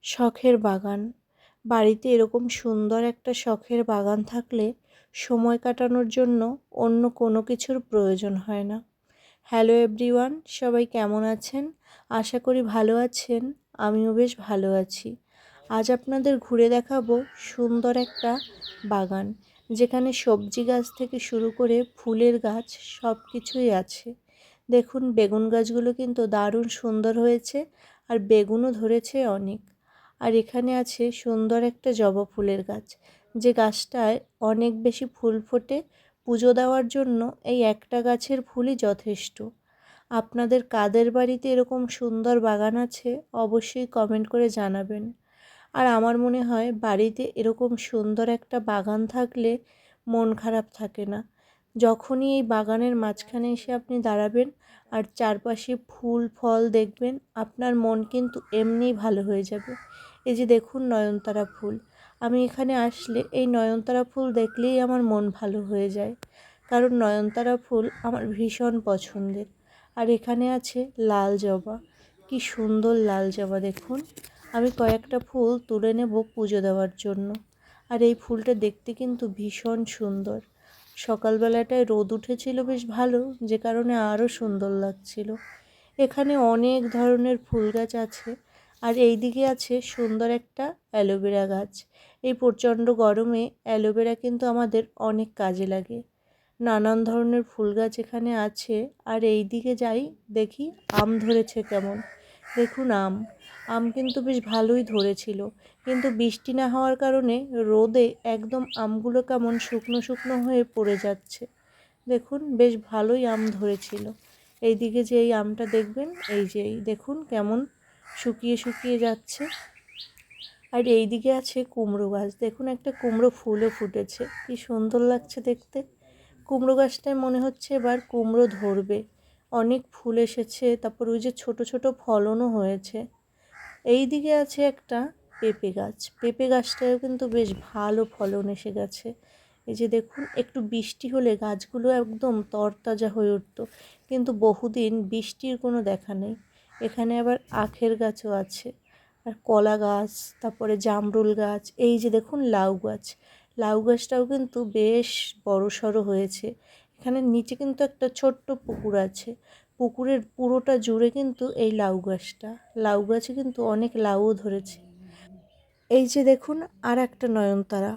শখের বাগান। বাড়িতে এরকম সুন্দর একটা শখের বাগান থাকলে সময় কাটানোর জন্য অন্য কোনো কিছুর প্রয়োজন হয় না। হ্যালো এভরিওয়ান, সবাই কেমন আছেন? আশা করি ভালো আছেন। আমিও বেশ ভালো আছি। আজ আপনাদের ঘুরে দেখাবো সুন্দর একটা বাগান, যেখানে সবজি গাছ থেকে শুরু করে ফুলের গাছ সব কিছুই আছে। দেখুন, বেগুন গাছগুলো কিন্তু দারুণ সুন্দর হয়েছে, আর বেগুনও ধরেছে অনেক। আর এখানে আছে সুন্দর একটা জবা ফুলের গাছ, যে গাছটায় অনেক বেশি ফুল ফোটে। পুজো দেওয়ার জন্য এই একটা গাছের ফুলই যথেষ্ট। আপনাদের কাদের বাড়িতে এরকম সুন্দর বাগান আছে অবশ্যই কমেন্ট করে জানাবেন। আর আমার মনে হয় বাড়িতে এরকম সুন্দর একটা বাগান থাকলে মন খারাপ থাকে না। যখনই এই বাগানের মাঝখানে এসে আপনি দাঁড়াবেন আর চারপাশে ফুল ফল দেখবেন, আপনার মন কিন্তু এমনিই ভালো হয়ে যাবে। এই যে দেখুন নয়নতারা ফুল, আমি এখানে আসলে এই নয়নতারা ফুল দেখলেই আমার মন ভালো হয়ে যায়, কারণ নয়নতারা ফুল আমার ভীষণ পছন্দের। আর এখানে আছে লাল জবা, কি সুন্দর লাল জবা দেখুন। আমি কয়েকটা ফুল তুলে নেব পুজো দেওয়ার জন্য। আর এই ফুলটা দেখতে কিন্তু ভীষণ সুন্দর। সকালবেলাটায় রোদ উঠেছিল বেশ ভালো, যে কারণে আরও সুন্দর লাগছিল। এখানে অনেক ধরনের ফুল গাছ আছে। আর এই দিকে আছে সুন্দর একটা অ্যালোভেরা গাছ। এই প্রচণ্ড গরমে অ্যালোভেরা কিন্তু আমাদের অনেক কাজে লাগে। নানান ধরনের ফুল গাছ এখানে আছে। আর এই দিকে যাই, দেখি আম ধরেছে কেমন। দেখুন আম কিন্তু বেশ ভালোই ধরেছিল, কিন্তু বৃষ্টি না হওয়ার কারণে রোদে একদম আমগুলো কেমন শুকনো শুকনো হয়ে পড়ে যাচ্ছে। দেখুন, বেশ ভালোই আম ধরেছিল। এই দিকে যে এই আমটা দেখবেন, এই যে এই দেখুন কেমন শুকিয়ে শুকিয়ে যাচ্ছে। আর এই দিকে আছে কুমড়ো গাছ, দেখুন একটা কুমড়ো ফুলও ফুটেছে, কি সুন্দর লাগছে দেখতে। কুমড়ো গাছটায় মনে হচ্ছে এবার কুমড়ো ধরবে, অনেক ফুল এসেছে, তারপর ওই যে ছোট ছোট ফলনও হয়েছে। এই দিকে আছে একটা পেঁপে গাছ, পেঁপে গাছটাও কিন্তু বেশ ভালো ফলন এসে গেছে। এই যে দেখুন, একটু বৃষ্টি হলে গাছগুলো একদম তরতাজা হয়ে উঠতো, কিন্তু বহুদিন বৃষ্টির কোনো দেখা নেই। এখানে আবার আখের গাছও আছে, আর কলা গাছ, তারপরে জামরুল গাছ। এই যে দেখুন লাউ গাছ, লাউ গাছটাও কিন্তু বেশ বড়সড় হয়েছে। এখানে নিচে কিন্তু একটা ছোট্ট পুকুর আছে, পুকুরের পুরোটা জুড়ে কিন্তু এই লাউ গাছে কিন্তু অনেক লাউও ধরেছে। এই যে দেখুন আর একটা নয়নতারা,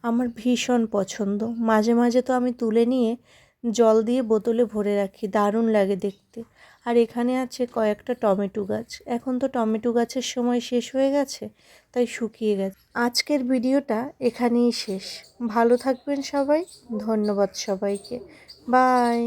আমার ভীষণ পছন্দ। মাঝে মাঝে তো আমি তুলে নিয়ে জল দিয়ে বোতলে ভরে রাখি, দারুণ লাগে দেখতে। আর এখানে আছে কয়েকটা টমেটো গাছ। এখন তো টমেটো গাছের সময় শেষ হয়ে গেছে, তাই শুকিয়ে গেছে। আজকের ভিডিওটা এখানেই শেষ। ভালো থাকবেন সবাই, ধন্যবাদ সবাইকে, বাই।